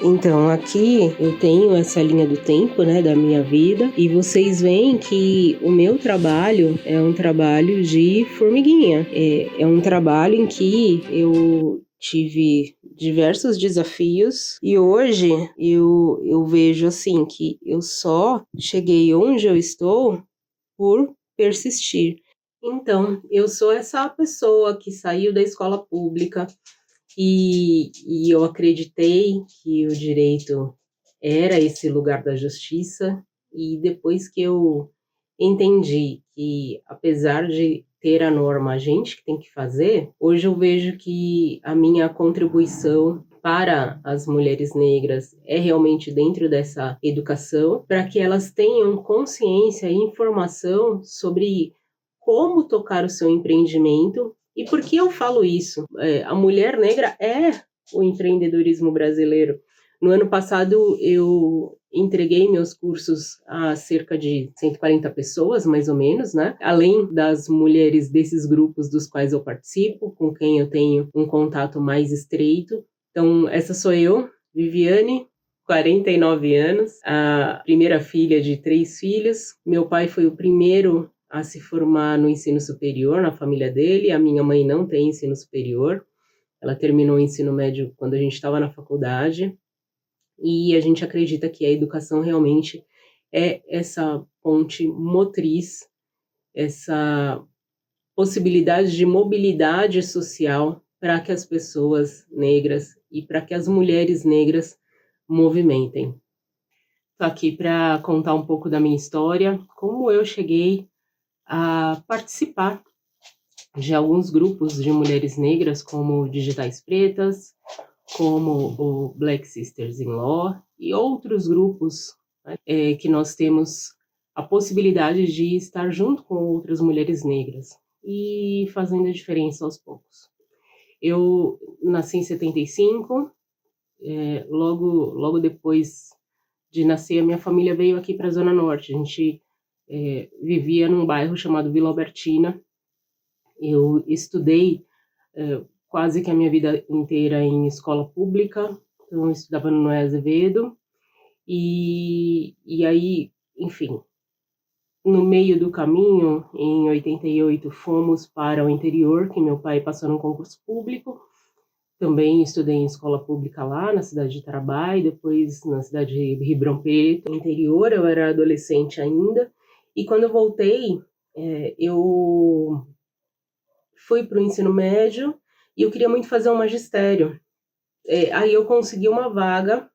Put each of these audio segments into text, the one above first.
Então, aqui eu tenho essa linha do tempo, né, da minha vida, e vocês veem que o meu trabalho é um trabalho de formiguinha. É um trabalho em que eu tive diversos desafios e hoje eu vejo assim que eu só cheguei onde eu estou por persistir. Então, eu sou essa pessoa que saiu da escola pública e eu acreditei que o direito era esse lugar da justiça, e depois que eu entendi que, apesar de ter a norma, a gente que tem que fazer, hoje eu vejo que a minha contribuição para as mulheres negras é realmente dentro dessa educação, para que elas tenham consciência e informação sobre como tocar o seu empreendimento. E por que eu falo isso? A mulher negra é o empreendedorismo brasileiro. No ano passado, eu entreguei meus cursos a cerca de 140 pessoas, mais ou menos, né? Além das mulheres desses grupos dos quais eu participo, com quem eu tenho um contato mais estreito. Então, essa sou eu, Viviane, 49 anos, a primeira filha de 3 filhos. Meu pai foi o primeiro a se formar no ensino superior na família dele. A minha mãe não tem ensino superior. Ela terminou o ensino médio quando a gente estava na faculdade. E a gente acredita que a educação realmente é essa ponte motriz, essa possibilidade de mobilidade social para que as pessoas negras e para que as mulheres negras movimentem. Estou aqui para contar um pouco da minha história, como eu cheguei a participar de alguns grupos de mulheres negras, como Digitais Pretas, como o Black Sisters in Law e outros grupos, né, que nós temos a possibilidade de estar junto com outras mulheres negras e fazendo a diferença aos poucos. Eu nasci em 75, logo depois de nascer, a minha família veio aqui para a Zona Norte. A gente vivia num bairro chamado Vila Albertina. Eu estudei quase que a minha vida inteira em escola pública, então eu estudava no Noé Azevedo, e aí, enfim, no meio do caminho, em 88, fomos para o interior, que meu pai passou num concurso público. Também estudei em escola pública lá, na cidade de Tarabai, depois na cidade de Ribeirão Preto, no interior. Eu era adolescente ainda, e quando eu voltei, eu fui para o ensino médio, e eu queria muito fazer um magistério. Aí eu consegui uma vaga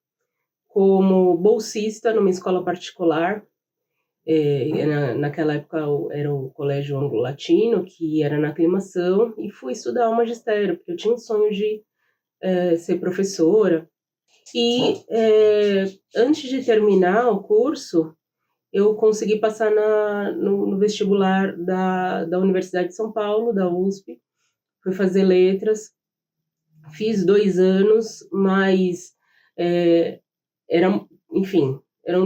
como bolsista numa escola particular. Naquela época era o Colégio Anglo-Latino, que era na Aclimação, e fui estudar o magistério, porque eu tinha um sonho de ser professora. E antes de terminar o curso, eu consegui passar no vestibular da Universidade de São Paulo, da USP. Fui fazer letras, fiz 2 anos, mas eram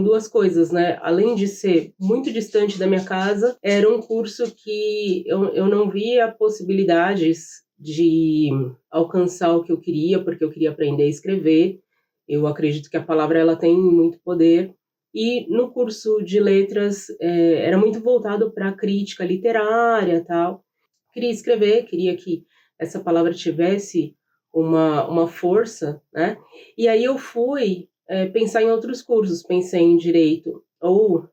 duas coisas, né? Além de ser muito distante da minha casa, era um curso que eu não via possibilidades de alcançar o que eu queria, porque eu queria aprender a escrever. Eu acredito que a palavra ela tem muito poder. E no curso de letras era muito voltado para a crítica literária, tal. Queria escrever, queria que essa palavra tivesse uma força, né? E aí eu fui pensar em outros cursos, pensei em direito ou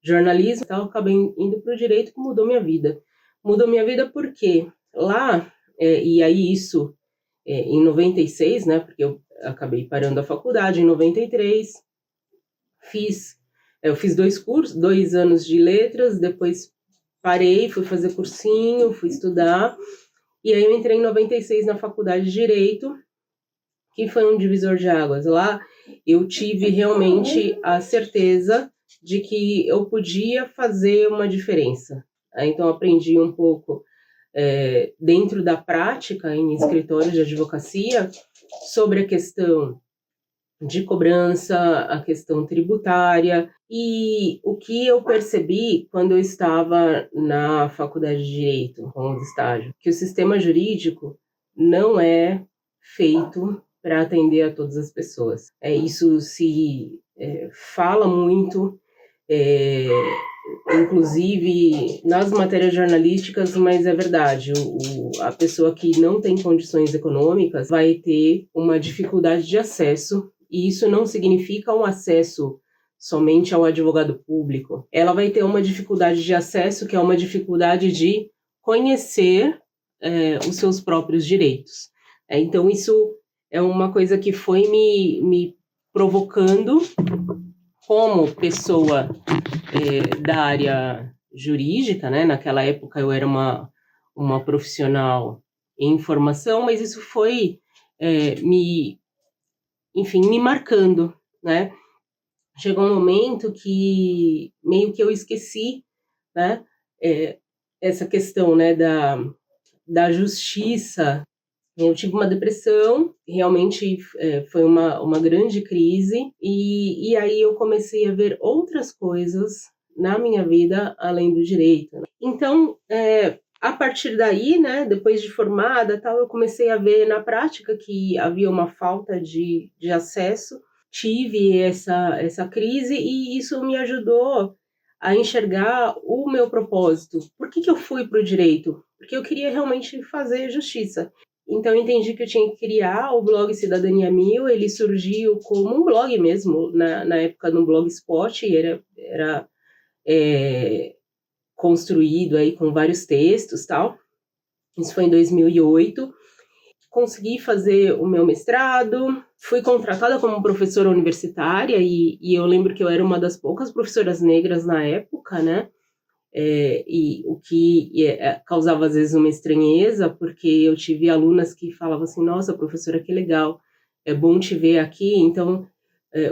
jornalismo e tal, acabei indo para o direito, que mudou minha vida. Mudou minha vida porque lá, e aí isso em 96, né? Porque eu acabei parando a faculdade em 93, eu fiz 2 cursos, 2 anos de letras, depois parei, fui fazer cursinho, fui estudar, e aí eu entrei em 96 na faculdade de Direito, que foi um divisor de águas. Lá eu tive realmente a certeza de que eu podia fazer uma diferença. Então aprendi um pouco dentro da prática em escritórios de advocacia sobre a questão de cobrança, a questão tributária, e o que eu percebi quando eu estava na faculdade de Direito, com os estágios, que o sistema jurídico não é feito para atender a todas as pessoas. Isso se fala muito, inclusive nas matérias jornalísticas, mas é verdade, a pessoa que não tem condições econômicas vai ter uma dificuldade de acesso, e isso não significa um acesso somente ao advogado público. Ela vai ter uma dificuldade de acesso, que é uma dificuldade de conhecer os seus próprios direitos. Então, isso é uma coisa que foi me provocando como pessoa da área jurídica, né? Naquela época eu era uma profissional em formação, mas isso foi me marcando, né? Chegou um momento que meio que eu esqueci, né? Essa questão, né, da justiça. Eu tive uma depressão, realmente foi uma grande crise, e aí eu comecei a ver outras coisas na minha vida além do direito. Então, a partir daí, né, depois de formada, tal, eu comecei a ver na prática que havia uma falta de acesso, tive essa crise, e isso me ajudou a enxergar o meu propósito. Por que eu fui para o direito? Porque eu queria realmente fazer justiça. Então, eu entendi que eu tinha que criar o blog Cidadania 1000. Ele surgiu como um blog mesmo, na época no Blogspot, e era construído aí com vários textos, tal. Isso foi em 2008. Consegui fazer o meu mestrado, fui contratada como professora universitária, e eu lembro que eu era uma das poucas professoras negras na época, né? E o que causava às vezes uma estranheza, porque eu tive alunas que falavam assim: nossa, professora, que legal, é bom te ver aqui. Então,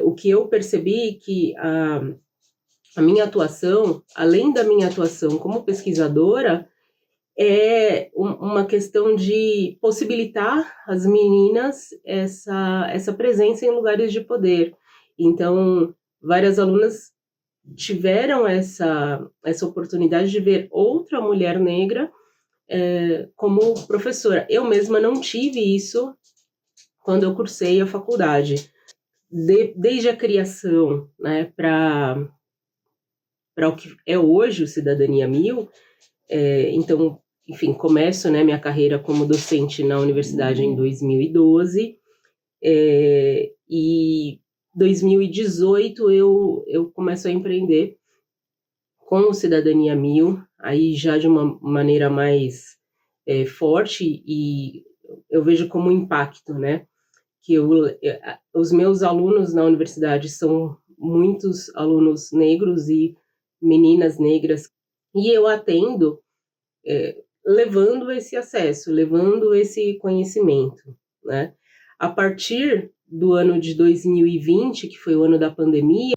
o que eu percebi que a minha atuação, além da minha atuação como pesquisadora, é uma questão de possibilitar às meninas essa presença em lugares de poder. Então, várias alunas tiveram essa oportunidade de ver outra mulher negra como professora. Eu mesma não tive isso quando eu cursei a faculdade. Desde a criação, né, para o que é hoje o Cidadania 1000, então, enfim, começo, né, minha carreira como docente na universidade em 2012, e 2018 eu começo a empreender com o Cidadania 1000, aí já de uma maneira mais forte, e eu vejo como impacto, né, que os meus alunos na universidade são muitos alunos negros e meninas negras, e eu atendo levando esse acesso, levando esse conhecimento, né? A partir do ano de 2020, que foi o ano da pandemia,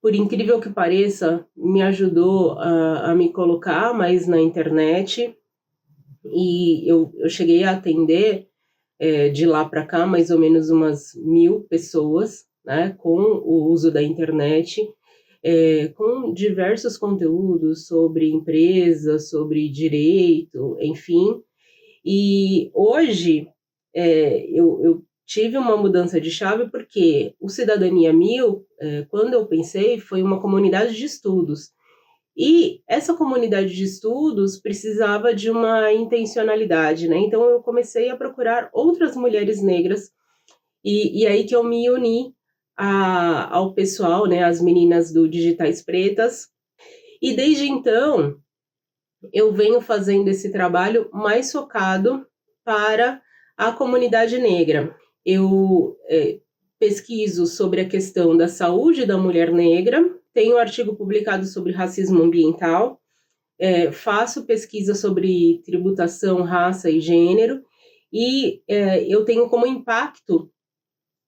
por incrível que pareça, me ajudou a me colocar mais na internet, e eu cheguei a atender de lá para cá mais ou menos umas 1.000 pessoas, né, com o uso da internet, com diversos conteúdos sobre empresa, sobre direito, enfim. E hoje eu tive uma mudança de chave, porque o Cidadania 1000, quando eu pensei, foi uma comunidade de estudos. E essa comunidade de estudos precisava de uma intencionalidade, né? Então eu comecei a procurar outras mulheres negras, e aí que eu me uni ao pessoal, né? As meninas do Digitais Pretas. E desde então eu venho fazendo esse trabalho mais focado para a comunidade negra. Eu pesquiso sobre a questão da saúde da mulher negra, tenho um artigo publicado sobre racismo ambiental, faço pesquisa sobre tributação, raça e gênero, e eu tenho como impacto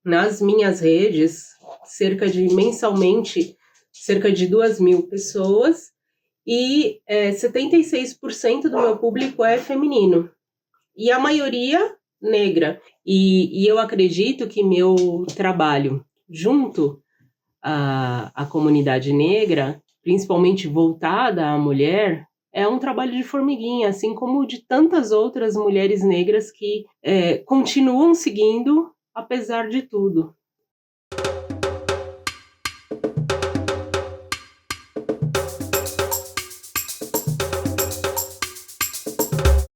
nas minhas redes, mensalmente, cerca de 2.000 pessoas, e 76% do meu público é feminino, e a maioria negra. E eu acredito que meu trabalho junto à comunidade negra, principalmente voltada à mulher, é um trabalho de formiguinha, assim como de tantas outras mulheres negras que continuam seguindo apesar de tudo.